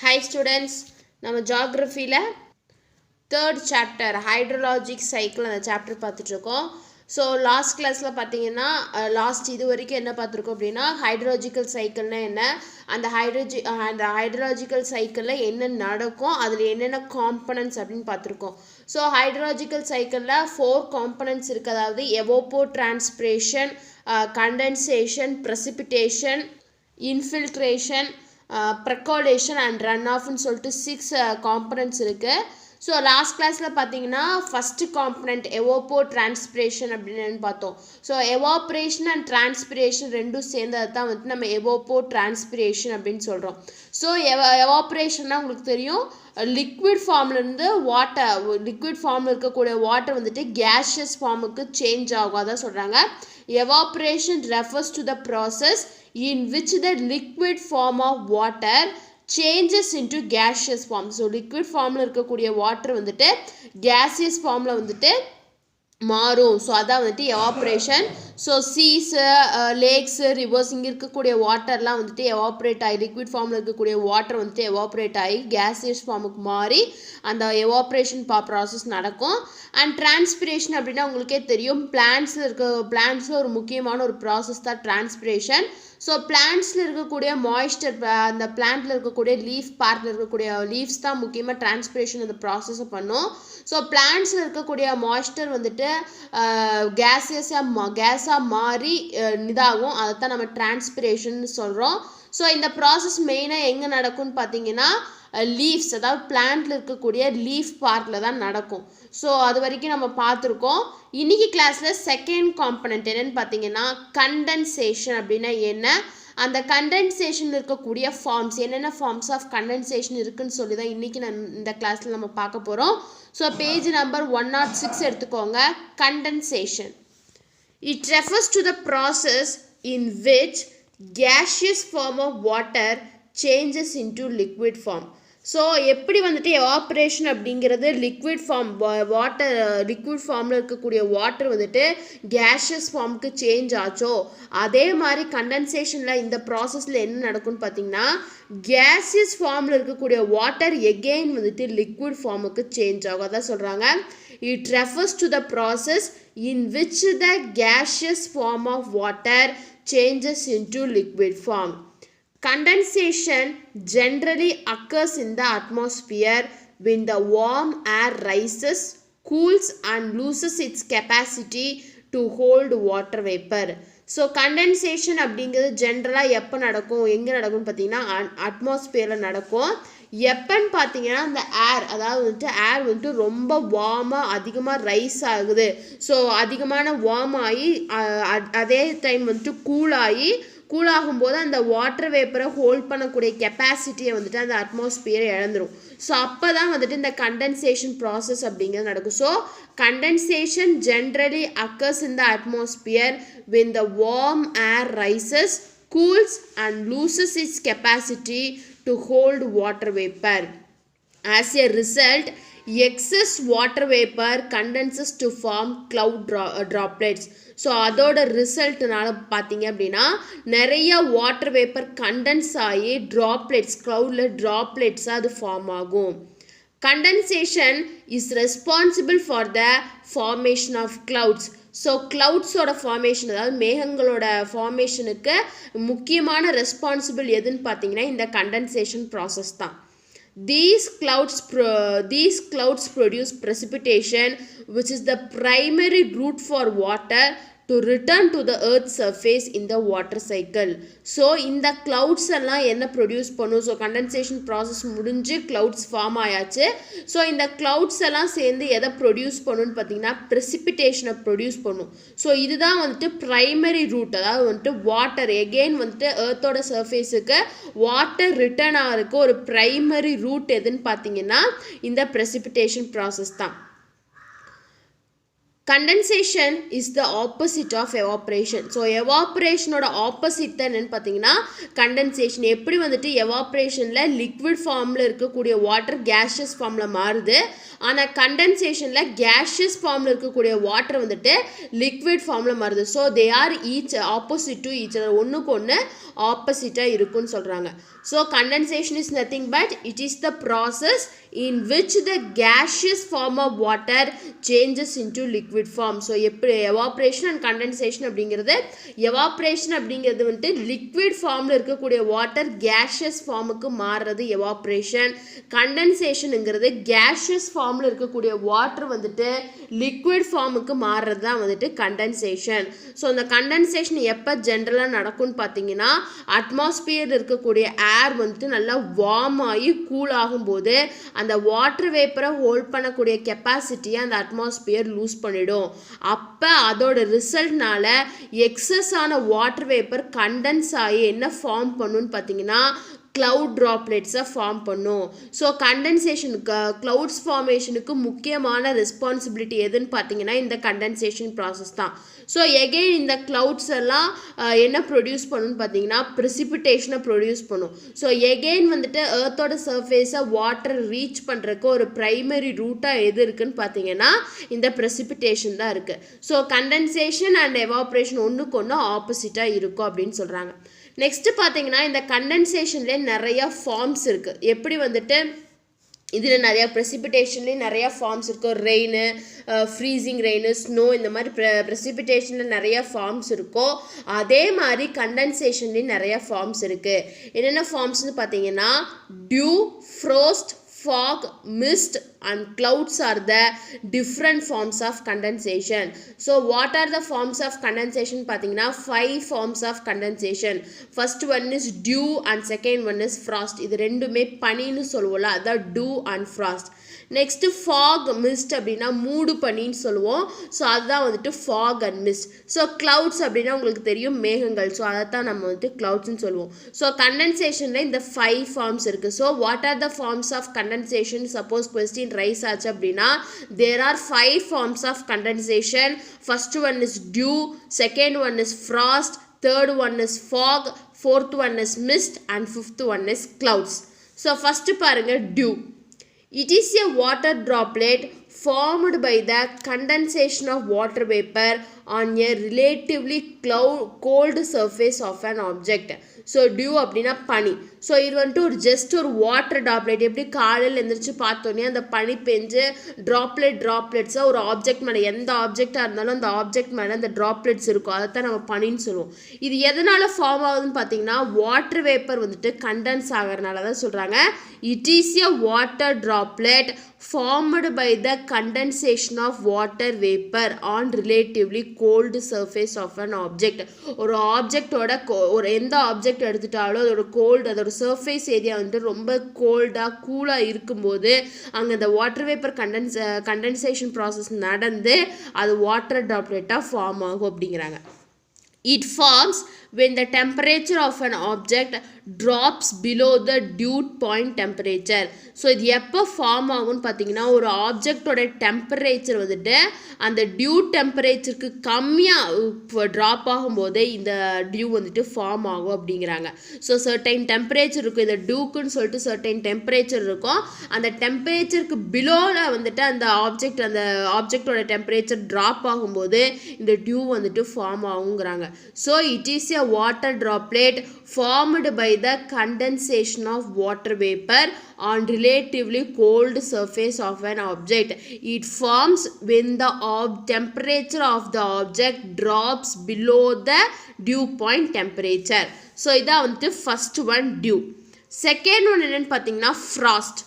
Hi students, நம்ம geographyல third chapter hydrologic cycle அந்த chapter பார்த்துட்டு இருக்கோம். ஸோ லாஸ்ட் கிளாஸில் பார்த்தீங்கன்னா இது வரைக்கும் என்ன பார்த்துருக்கோம் அப்படின்னா ஹைட்ரலாஜிக்கல் சைக்கிள்னால் என்ன, அந்த ஹைட்ரலாஜிக்கல் சைக்கிளில் என்ன நடக்கும், அதில் என்னென்ன காம்பனன்ட்ஸ் அப்படின்னு பார்த்துருக்கோம். ஸோ ஹைட்ரலாஜிக்கல் சைக்கிளில் 4 காம்பனன்ட்ஸ் இருக்குது. அதாவது evapotranspiration, condensation, precipitation, infiltration, percolation and run ஆஃப்னு சொல்லிட்டு 6 காம்பனன்ட்ஸ் இருக்குது. ஸோ லாஸ்ட் கிளாஸில் பார்த்தீங்கன்னா ஃபஸ்ட்டு காம்பனண்ட் எவோப்போ டிரான்ஸ்பிரேஷன் அப்படின்னு பார்த்தோம். ஸோ எவாப்ரேஷன் அண்ட் டிரான்ஸ்பிரேஷன் ரெண்டும் சேர்ந்தது தான் வந்துட்டு நம்ம எவோப்போ டிரான்ஸ்பிரேஷன் அப்படின்னு சொல்கிறோம். ஸோ எவாப்ரேஷன்னா உங்களுக்கு தெரியும், லிக்விட் ஃபார்ம்லேருந்து லிக்விட் ஃபார்மில் இருக்கக்கூடிய வாட்டர் வந்துட்டு கேஷியஸ் ஃபார்முக்கு சேஞ்ச் ஆகும். அதான் சொல்கிறாங்க evaporation refers to the process in which the liquid form of water changes into gaseous form. So liquid formல இருக்கக்கூடிய water வந்துட்டு gaseous formல வந்துட்டு மாறும். ஸோ அதான் வந்துட்டு evaporation. So seas, lakes, rivers இங்கே இருக்கக்கூடிய வாட்டர்லாம் வந்துட்டு எவாப்ரேட் ஆகி லிக்விட் ஃபார்மில் இருக்கக்கூடிய வாட்டர் வந்துட்டு எவாப்ரேட் ஆகி கேசியஸ் ஃபார்முக்கு மாறி அந்த எவாப்ரேஷன் ப்ராசஸ் நடக்கும். அண்ட் டிரான்ஸ்பிரேஷன் அப்படின்னா உங்களுக்கே தெரியும், பிளான்ட்ஸில் ஒரு முக்கியமான ஒரு ப்ராசஸ் தான் டிரான்ஸ்பிரேஷன். ஸோ பிளான்ட்ஸில் இருக்கக்கூடிய மாய்ஸ்டர், அந்த பிளான்ட்டில் இருக்கக்கூடிய லீஃப் பார்ட்டில் இருக்கக்கூடிய லீவ்ஸ் தான் முக்கியமாக டிரான்ஸ்பிரேஷன் அந்த ப்ராசஸை பண்ணும். ஸோ பிளான்ட்ஸில் இருக்கக்கூடிய மாய்ஸ்டர் வந்துட்டு கேஸாக மாறி இதாகும். அதைத்தான் நம்ம டிரான்ஸ்பிரேஷன் சொல்கிறோம். ஸோ இந்த ப்ராசஸ் மெயினாக எங்கே நடக்கும்னு பார்த்தீங்கன்னா லீவ்ஸ், அதாவது பிளான்ட்டில் இருக்கக்கூடிய லீஃப் பார்ட்டில் தான் நடக்கும். ஸோ அது வரைக்கும் நம்ம பார்த்துருக்கோம். இன்றைக்கி கிளாஸில் செகண்ட் காம்பனண்ட் என்னென்னு பார்த்தீங்கன்னா கண்டென்சேஷன் அப்படின்னா என்ன, அந்த கண்டென்சேஷன் இருக்கக்கூடிய ஃபார்ம்ஸ், என்னென்ன ஃபார்ம்ஸ் ஆஃப் கண்டென்சேஷன் இருக்குன்னு சொல்லி தான் இன்றைக்கி இந்த கிளாஸில் நம்ம பார்க்க போகிறோம். ஸோ பேஜ் நம்பர் 106 எடுத்துக்கோங்க. Condensation, it refers to the process in which gaseous form of water changes into liquid form. So எப்படி வந்துட்டு எவாப்ரேஷன் அப்படிங்கிறது லிக்விட் ஃபார்மில் இருக்கக்கூடிய வாட்டர் வந்துட்டு கேஷியஸ் ஃபார்முக்கு சேஞ்ச் ஆச்சோ, அதே மாதிரி கண்டென்சேஷனில் இந்த ப்ராசஸில் என்ன நடக்கும்னு பார்த்தீங்கன்னா கேசியஸ் ஃபார்மில் இருக்கக்கூடிய வாட்டர் எகெயின் வந்துட்டு லிக்விட் ஃபார்முக்கு சேஞ்ச் ஆகும். அதான் சொல்கிறாங்க it refers to the process in which the gaseous form of water changes into liquid form. Condensation generally occurs in the atmosphere when the warm air rises, cools and loses its capacity to hold water vapor. So condensation அப்படிங்கிறது ஜென்ரலாக எப்போ நடக்கும், எங்கே நடக்கும்னு பார்த்தீங்கன்னா அட்மாஸ்பியரில் நடக்கும். எப்போன்னு பார்த்தீங்கன்னா அந்த ஏர் வந்துட்டு ரொம்ப வார்மாக அதிகமாக ரைஸ் ஆகுது. ஸோ அதிகமான வார்ம் ஆகி அதே டைம் வந்துட்டு கூலாகும்போது அந்த வாட்டர் வேப்பரை ஹோல்ட் பண்ணக்கூடிய கெப்பாசிட்டியை வந்துட்டு அந்த அட்மாஸ்பியரை இழந்துடும். ஸோ அப்போ தான் வந்துட்டு இந்த கண்டென்சேஷன் ப்ராசஸ் அப்படிங்கிறது நடக்கும். So condensation generally occurs in the atmosphere when the warm air rises, cools and loses its capacity to hold water vapor. As a result, excess water vapor condenses to form cloud droplets. So அதோட ரிசல்ட்னால பார்த்தீங்க அப்படின்னா நிறைய water vapour condense ஆகி க்ளவுடில் ட்ராப்லெட்ஸாக அது form ஆகும். Condensation is responsible for the formation of clouds. So க்ளவுட்ஸோட formation, அதாவது மேகங்களோட ஃபார்மேஷனுக்கு முக்கியமான ரெஸ்பான்சிபிள் எதுன்னு பார்த்தீங்கன்னா இந்த கண்டென்சேஷன் ப்ராசஸ் தான். These clouds produce precipitation, which is the primary route for water to return to the earth's surface in the water cycle. So இந்த clouds எல்லாம் என்ன ப்ரொடியூஸ் பண்ணும், ஸோ கண்டென்சேஷன் ப்ராசஸ் முடிஞ்சு clouds ஃபார்ம் ஆயாச்சு. So இந்த clouds எல்லாம் சேர்ந்து எதை ப்ரொடியூஸ் பண்ணுன்னு பார்த்தீங்கன்னா ப்ரெசிபிடேஷனை ப்ரொடியூஸ் பண்ணும். ஸோ இதுதான் வந்துட்டு ப்ரைமரி ரூட், அதாவது வந்துட்டு வாட்டர் எகெயின் வந்துட்டு எர்த்தோட சர்ஃபேஸுக்கு வாட்டர் ரிட்டர்ன் ஆகிறதுக்கு ஒரு ப்ரைமரி ரூட் எதுன்னு பார்த்தீங்கன்னா இந்த ப்ரெசிபிடேஷன் ப்ராசஸ் தான். Condensation is the opposite of evaporation. So எவாப்ரேஷனோட ஆப்போசிட் தான் என்னென்னு பார்த்தீங்கன்னா கண்டென்சேஷன். எப்படி வந்துட்டு எவாப்ரேஷனில் லிக்விட் ஃபார்மில் இருக்கக்கூடிய வாட்டர் கேஷியஸ் ஃபார்மில் மாறுது, ஆனால் கண்டென்சேஷனில் கேஷியஸ் ஃபார்மில் இருக்கக்கூடிய வாட்டர் வந்துட்டு லிக்விட் ஃபார்மில் மாறுது. So they are each opposite to each other, ஒன்றுக்கு ஒன்று ஆப்போசிட்டாக இருக்குன்னு சொல்கிறாங்க. So condensation is nothing but it is the process in which the gaseous form of water changes into liquid form. So எப்படி evaporation and condensation அப்படிங்கிறது, evaporation அப்படிங்கிறது வந்துட்டு liquid ஃபார்மில் இருக்கக்கூடிய வாட்டர் கேஷியஸ் ஃபார்முக்கு மாறுறது எவாப்ரேஷன். கண்டென்சேஷனுங்கிறது கேஷியஸ் ஃபார்மில் இருக்கக்கூடிய வாட்டர் வந்துட்டு லிக்விட் ஃபார்முக்கு மாறுறது தான் வந்துட்டு கண்டென்சேஷன். ஸோ இந்த கண்டென்சேஷன் எப்போ ஜென்ரலாக நடக்கும்னு பார்த்தீங்கன்னா அட்மாஸ்பியர் இருக்கக்கூடிய ஏர் வந்துட்டு நல்லா வார்ம் ஆகி கூல் ஆகும்போது அந்த வாட்டர் வேப்பரை ஹோல்ட் பண்ணக்கூடிய கெப்பாசிட்டியை அந்த அட்மாஸ்பியர் லூஸ் பண்ணிடும். அப்போ அதோட ரிசல்ட்னால எக்ஸஸான வாட்டர் வேப்பர் கண்டென்ஸ் ஆகி என்ன ஃபார்ம் பண்ணுன்னு பார்த்தீங்கன்னா cloud droplets-அ ஃபார்ம் பண்ணும். ஸோ கண்டென்சேஷனுக்கு க்ளவுட்ஸ் ஃபார்மேஷனுக்கு முக்கியமான ரெஸ்பான்சிபிலிட்டி எதுன்னு பார்த்தீங்கன்னா இந்த கண்டென்சேஷன் ப்ராசஸ் தான். ஸோ எகெயின் இந்த க்ளவுட்ஸ் எல்லாம் என்ன ப்ரொடியூஸ் பண்ணுன்னு பார்த்தீங்கன்னா ப்ரெசிபிடேஷனை ப்ரொடியூஸ் பண்ணும். ஸோ எகெயின் வந்துட்டு எர்த்தோட சர்ஃபேஸை வாட்டர் ரீச் பண்ணுறதுக்கு ஒரு ப்ரைமரி ரூட்டாக எது இருக்குன்னு பார்த்தீங்கன்னா இந்த ப்ரெசிபிடேஷன் தான் இருக்குது. ஸோ கண்டென்சேஷன் அண்ட் எவாப்ரேஷன் ஒன்றுக்கு ஒன்று ஆப்போசிட்டாக இருக்கும் அப்படின்னு சொல்கிறாங்க. நெக்ஸ்ட்டு பார்த்தீங்கன்னா இந்த கண்டென்சேஷன்லேயே நிறையா ஃபார்ம்ஸ் இருக்குது. எப்படி வந்துட்டு இதில் நிறையா ப்ரெசிபிடேஷன்லேயே நிறையா ஃபார்ம்ஸ் இருக்கும். ரெயின், ஃப்ரீசிங் ரெயின், ஸ்னோ, இந்த மாதிரி ப்ரெசிபிடேஷனில் நிறையா ஃபார்ம்ஸ் இருக்கும். அதே மாதிரி கண்டென்சேஷன்லேயும் நிறையா ஃபார்ம்ஸ் இருக்குது. என்னென்ன ஃபார்ம்ஸ்னு பார்த்தீங்கன்னா dew, frost, fog, mist and clouds are the different forms of condensation. So what are the forms of condensation பார்த்தீங்கன்னா 5 forms of condensation. First one is dew and second one is frost. இது ரெண்டுமே பனின்னு சொல்லுவோம்ல, அதான் dew and frost. Next fog, mist அப்படின்னா மூடு பனின்னு சொல்லுவோம். So அதுதான் வந்துட்டு fog and mist. So clouds அப்படின்னா உங்களுக்கு தெரியும் மேகங்கள். ஸோ அதை தான் நம்ம வந்துட்டு cloudsன்னு சொல்லுவோம். ஸோ கண்டென்சேஷனில் இந்த 5 ஃபார்ம்ஸ் இருக்குது. So what are the forms of condensation suppose question rise ஆச்சு அப்படின்னா there are 5 forms of condensation. First one is dew, second one is frost, third one is fog, fourth one is mist and fifth one is clouds. So first பாருங்கள் due. It is a water droplet formed by the condensation of water vapor on a relatively cold surface of an object. So dew அப்படின்னா பனி. So இது வந்துட்டு ஒரு just ஒரு water droplet. எப்படி காலையில் எழுந்திரிச்சு பார்த்தோன்னே அந்த பனி பெஞ்சு ட்ராப்லெட்ஸாக ஒரு ஆப்ஜெக்ட் மேலே, எந்த ஆப்ஜெக்டாக இருந்தாலும் அந்த ஆப்ஜெக்ட் மேலே அந்த ட்ராப்லெட்ஸ் இருக்கும். அதை தான் நம்ம பனின்னு சொல்லுவோம். இது எதனால் ஃபார்ம் ஆகுதுன்னு பார்த்தீங்கன்னா வாட்டர் வேப்பர் வந்துட்டு கண்டென்ஸ் ஆகிறதுனால தான் சொல்கிறாங்க it is a water droplet formed by the condensation of water vapor on relatively cold surface of an object. ஒரு ஆப்ஜெக்டோட ஒரு எந்த ஆப்ஜெக்ட் எடுத்துட்டாலும் அதோட கோல்டு, அதோட சர்ஃபேஸ் ஏரியா வந்துட்டு ரொம்ப கோல்டாக கூலாக இருக்கும்போது அங்கே அந்த வாட்டர் வேப்பர் கண்டென்சேஷன் ப்ராசஸ் நடந்து அது வாட்டர் ட்ராப்லெட்டாக ஃபார்ம் ஆகும் அப்படிங்கிறாங்க. It forms when the temperature of an object drops below the dew point temperature. So இது எப்போ ஃபார்ம் ஆகும்னு பார்த்தீங்கன்னா ஒரு ஆப்ஜெக்டோட டெம்பரேச்சர் வந்துட்டு அந்த டியூ டெம்பரேச்சருக்கு கம்மியாக ட்ராப் ஆகும்போதே இந்த டியூ வந்துட்டு ஃபார்ம் ஆகும் அப்படிங்கிறாங்க. ஸோ சர்டைன் டெம்பரேச்சர் இருக்கும், இந்த டியூக்குன்னு சொல்லிட்டு சர்டைன் டெம்பரேச்சர் இருக்கும். அந்த டெம்பரேச்சருக்கு பிலோவில் வந்துட்டு அந்த ஆப்ஜெக்டோட டெம்பரேச்சர் ட்ராப் ஆகும்போது இந்த டியூ வந்துட்டு ஃபார்ம் ஆகுங்கிறாங்க. So it is a water droplet formed by the condensation of water vapor on relatively cold surface of an object. It forms when the temperature of the object drops below the dew point temperature. So இதான் வந்து first one dew. Second one என்னன்னு பார்த்தீங்கன்னா frost.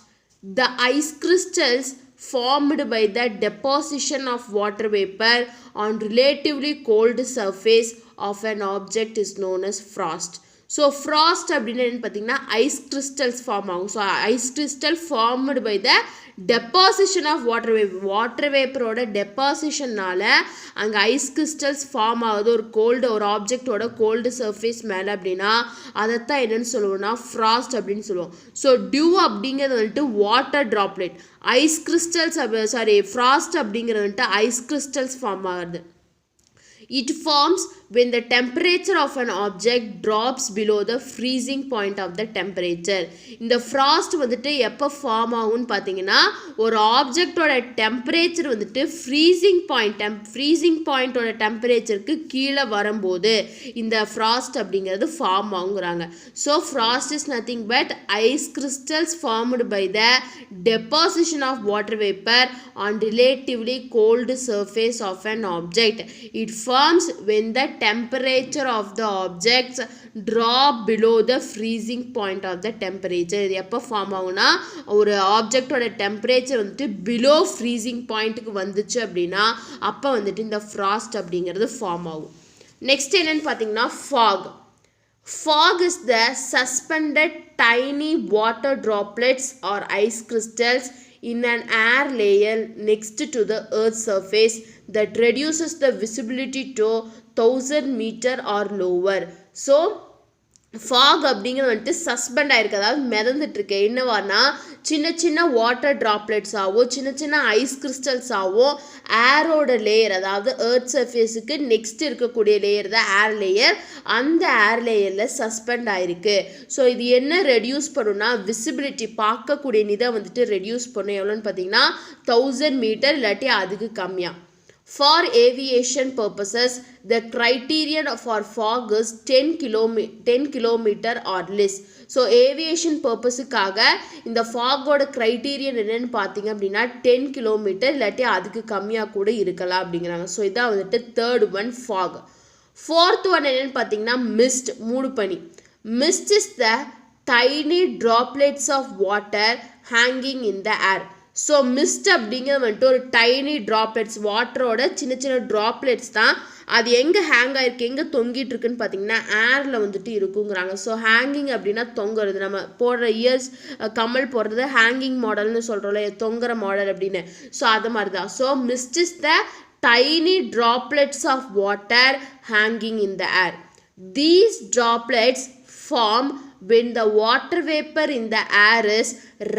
The ice crystals formed by the deposition of water vapor on relatively cold surface of an object is known as frost. So frost அப்படின்னு பார்த்தீங்கன்னா ice crystals form ஆகும். So ice crystal formed by the deposition of water வேப்பரோட டெபாசிஷன்னால அங்கே ice crystals form ஆகுது ஒரு ஆப்ஜெக்டோட gold surface மேலே அப்படின்னா அதைத்தான் என்னன்னு சொல்லுவோம்னா ஃப்ராஸ்ட் அப்படின்னு சொல்லுவோம். ஸோ டியூ அப்படிங்கிறது வந்துட்டு water droplet, ice crystals frost அப்படிங்கிறது வந்துட்டு ஐஸ் கிறிஸ்டல்ஸ் ஃபார்ம் ஆகுது. It forms when the temperature of an object drops below the freezing point of the temperature. இந்த frost வந்துட்டு எப்போ ஃபார்ம் ஆகும்னு பார்த்தீங்கன்னா ஒரு ஆப்ஜெக்டோட டெம்பரேச்சர் வந்துட்டு ஃப்ரீசிங் பாயிண்டோட டெம்பரேச்சருக்கு கீழே வரும்போது இந்த frost அப்படிங்கிறது ஃபார்ம் ஆகுங்கிறாங்க. So frost is nothing but ice crystals formed by the deposition of water vapor on relatively cold surface of an object. It forms when the temperature of the objects drop below the freezing point of the temperature. இது எப்போ form ஆகும்னா ஒரு ஆப்ஜெக்டோட temperature வந்துட்டு below freezing பாயிண்ட்டுக்கு வந்துச்சு அப்படின்னா அப்போ வந்துட்டு இந்த ஃப்ராஸ்ட் அப்படிங்கிறது ஃபார்ம் ஆகும். நெக்ஸ்ட் என்னன்னு பார்த்தீங்கன்னா fog. Fog is the suspended tiny water droplets or ice crystals in an air layer next to the earth's surface that reduces the visibility to 1000 meter or lower. So fog அப்படிங்கிறது வந்துட்டு suspend ஆகிருக்கு, அதாவது மிதந்துட்டுருக்கு. என்னவானா சின்ன சின்ன water ட்ராப்லெட்ஸாகவோ சின்ன சின்ன ice கிறிஸ்டல்ஸாகவோ ஏரோட layer, அதாவது earth சர்ஃபேஸுக்கு next இருக்கக்கூடிய லேயர் தான் ஏர் லேயர், அந்த ஏர் லேயரில் சஸ்பெண்ட் ஆகிருக்கு. ஸோ இது என்ன ரெடியூஸ் பண்ணுன்னா விசிபிலிட்டி, பார்க்கக்கூடிய நிதை வந்துட்டு ரெடியூஸ் பண்ணும். எவ்வளோன்னு பார்த்தீங்கன்னா 1000 மீட்டர் இல்லாட்டி அதுக்கு கம்மியாக. For aviation purposes, the criterion for fog is 10 kilometer or less. So aviation பர்பஸுக்காக இந்த ஃபாகோட க்ரைட்டீரியன் என்னென்னு பார்த்தீங்க அப்படின்னா 10 கிலோமீட்டர் இல்லாட்டி அதுக்கு கம்மியாக கூட இருக்கலாம் அப்படிங்கிறாங்க. ஸோ இதான் வந்துட்டு third one fog. Fourth one என்னென்னு பார்த்தீங்கன்னா மிஸ்ட், மூடுபனி. Mist is the tiny droplets of water hanging in the air. So mist அப்படிங்கிறது வந்துட்டு ஒரு டைனி ட்ராப்லெட்ஸ், வாட்டரோட சின்ன சின்ன ட்ராப்லெட்ஸ் தான். அது எங்கே ஹேங் ஆகிருக்கு, எங்கே தொங்கிட்டு இருக்குன்னு பார்த்தீங்கன்னா ஏரில் வந்துட்டு இருக்குங்கிறாங்க. ஸோ ஹேங்கிங் அப்படின்னா தொங்குறது, நம்ம போடுற இயர்ஸ் கமல் போடுறது ஹேங்கிங் மாடல்னு சொல்கிறோம்ல, தொங்குற மாடல் அப்படின்னு. ஸோ அது மாதிரி தான். So mist is the tiny droplets of water hanging in the air. These droplets form when the water vapor in the air is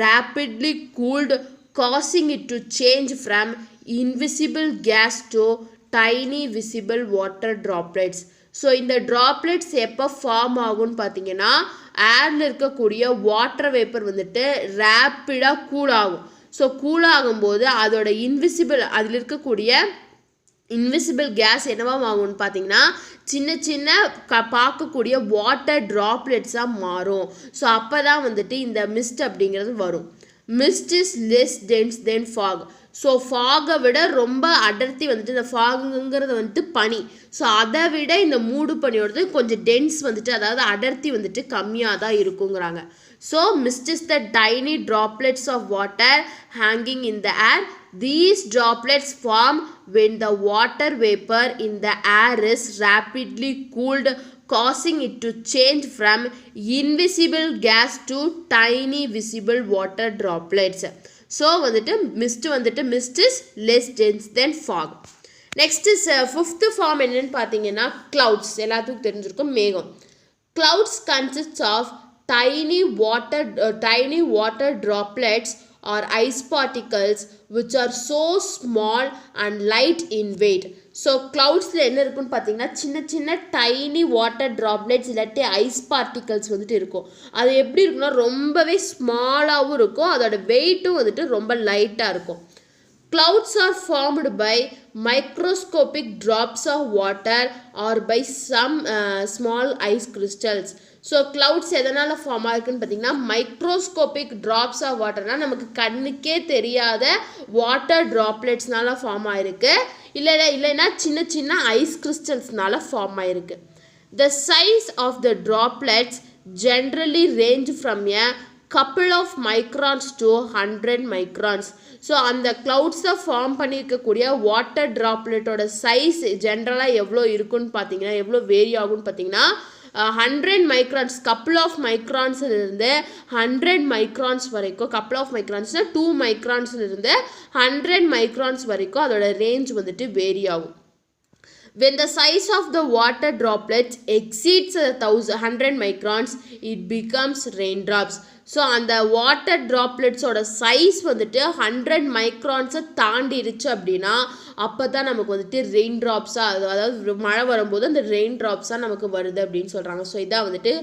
rapidly cooled, causing it to change from invisible gas to tiny visible water droplets. So இந்த droplets எப்போ form ஆகும்னு பார்த்தீங்கன்னா ஏரில் இருக்கக்கூடிய water vapour வந்துட்டு ரேப்பிடாக cool ஆகும். So cool ஆகும்போது அதோட அதில் இருக்கக்கூடிய இன்விசிபிள் கேஸ் என்னவா ஆகும்னு பார்த்தீங்கன்னா சின்ன சின்ன பார்க்கக்கூடிய வாட்டர் ட்ராப்லெட்ஸாக மாறும். ஸோ அப்போ தான் வந்துட்டு இந்த மிஸ்ட் அப்படிங்கிறது வரும். Mist is less dense than fog. So ஃபாகை விட ரொம்ப அடர்த்தி வந்துட்டு இந்த ஃபாகுங்கிறது வந்துட்டு பனி. ஸோ அதை விட இந்த மூடு பனியோடது கொஞ்சம் டென்ஸ் வந்துட்டு, அதாவது அடர்த்தி வந்துட்டு கம்மியாக தான் இருக்குங்கிறாங்க. So mist is the tiny droplets of water hanging in the air. These droplets form when the water vapor in the air is rapidly cooled, causing it to change from invisible gas to tiny visible water droplets. So வந்துட்டு mist is less dense than fog. Next is fifth form என்னன்னு பார்த்தீங்கன்னா clouds. எல்லாத்துக்கும் தெரிஞ்சிருக்கும் மேகம். Clouds consists of tiny water droplets or ice particles which are so small and light in weight. So க்ளவுட்ஸில் என்ன இருக்குன்னு பார்த்தீங்கன்னா சின்ன சின்ன டைனி வாட்டர் ட்ராப்லெட்ஸ் இல்லாட்டி ஐஸ் பார்ட்டிகல்ஸ் வந்துட்டு இருக்கும். அது எப்படி இருக்குன்னா ரொம்பவே ஸ்மாலாகவும் இருக்கும், அதோட வெயிட்டும் வந்துட்டு ரொம்ப லைட்டாக இருக்கும். Clouds are formed by microscopic drops of water or by some small ice crystals. So clouds எதனால் ஃபார்ம் ஆகிருக்குன்னு பார்த்தீங்கன்னா மைக்ரோஸ்கோபிக் ட்ராப்ஸ் ஆஃப் வாட்டர்னால் நமக்கு கண்ணுக்கே தெரியாத வாட்டர் ட்ராப்லெட்ஸ்னால ஃபார்ம் ஆகிருக்கு, இல்லைன்னா சின்ன சின்ன ஐஸ் கிறிஸ்டல்ஸ்னால ஃபார்ம் ஆகிருக்கு. The size of the droplets generally range from a couple of microns to 100 microns. So அந்த க்ளவுட்ஸை ஃபார்ம் பண்ணியிருக்கக்கூடிய வாட்டர் ட்ராப்லெட்டோட சைஸ் ஜென்ரலாக எவ்வளோ இருக்குன்னு பார்த்தீங்கன்னா, எவ்வளோ வேரி ஆகும்னு பார்த்தீங்கன்னா 100 மைக்ரான்ஸ் கப்புள் ஆஃப் மைக்ரான்ஸ்லேருந்து 100 மைக்ரான்ஸ் வரைக்கும், கப்புள் ஆஃப் மைக்ரான்ஸ்னால் 2 மைக்ரான்ஸ்லேருந்து 100 மைக்ரான்ஸ் வரைக்கும் அதோட ரேஞ்ச் வந்துட்டு வேரி ஆகும். When the size of the water droplets exceeds 100 microns, it becomes raindrops. So அந்த வாட்டர் ட்ராப்லெட்ஸோட சைஸ் வந்துட்டு 100 மைக்ரான்ஸை தாண்டிடுச்சு அப்படின்னா அப்போ தான் நமக்கு வந்துட்டு ரெயின் ட்ராப்ஸாக, அதாவது மழை வரும்போது அந்த ரெயின் ட்ராப்ஸாக நமக்கு வருது அப்படின்னு சொல்கிறாங்க. ஸோ இதான் வந்துட்டு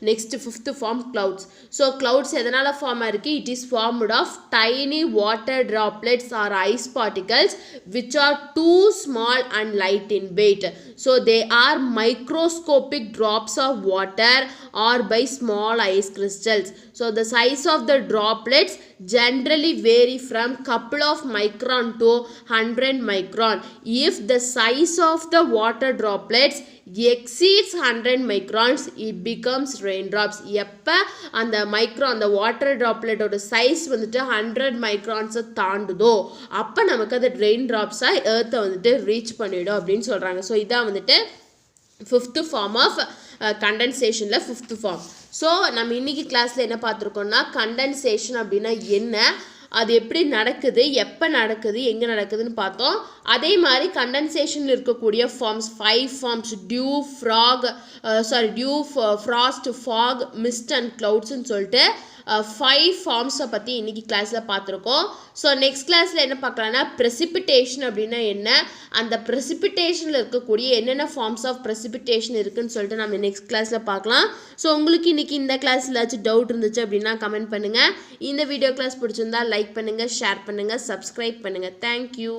next 5th form clouds. So clouds எதனால் ஃபார்ம் ஆயிருக்கு? It is formed of tiny water droplets or ice particles which are too small and light in weight. So they are microscopic drops of water or by small ice crystals. So the size of the droplets generally vary from couple of micron to 100 micron. If the size of the water droplets exceeds 100 microns, it becomes raindrops. எப்போ அந்த micron அந்த water ட்ராப்லெட்டோட size வந்துட்டு 100 மைக்ரான்ஸை தாண்டுதோ அப்போ நமக்கு அது rain ட்ராப்ஸாக எர்த்தை வந்துட்டு reach பண்ணிடும் அப்படின்னு சொல்கிறாங்க. ஸோ இதான் வந்துட்டு 5th ஃபார்ம் ஆஃப் கண்டென்சேஷனில் 5th ஃபார்ம். ஸோ நம்ம இன்றைக்கி கிளாஸில் என்ன பார்த்துருக்கோம்னா கண்டென்சேஷன் அப்படின்னா என்ன, அது எப்படி நடக்குது, எப்போ நடக்குது, எங்கே நடக்குதுன்னு பார்த்தோம். அதே மாதிரி கண்டென்சேஷனில் இருக்கக்கூடிய forms 5 forms dew, frost, fog, mist and க்ளவுட்ஸ்ன்னு சொல்லிட்டு 5 ஃபார்ம்ஸை பற்றி இன்றைக்கி கிளாஸில் பார்த்துருக்கோம். ஸோ நெக்ஸ்ட் கிளாஸில் என்ன பார்க்கலான்னா ப்ரெசிபிட்டேஷன் அப்படின்னா என்ன, அந்த ப்ரெசிபிட்டேஷனில் இருக்கக்கூடிய என்னென்ன ஃபார்ம்ஸ் ஆஃப் ப்ரெசிபிட்டேஷன் இருக்குதுன்னு சொல்லிட்டு நம்ம நெக்ஸ்ட் கிளாஸில் பார்க்கலாம். ஸோ உங்களுக்கு இன்றைக்கி இந்த கிளாஸில் ஏதாச்சும் டவுட் இருந்துச்சு அப்படின்னா கமெண்ட் பண்ணுங்கள். இந்த வீடியோ கிளாஸ் பிடிச்சிருந்தா லைக் பண்ணுங்கள், ஷேர் பண்ணுங்கள், சப்ஸ்கிரைப் பண்ணுங்கள். தேங்க்யூ.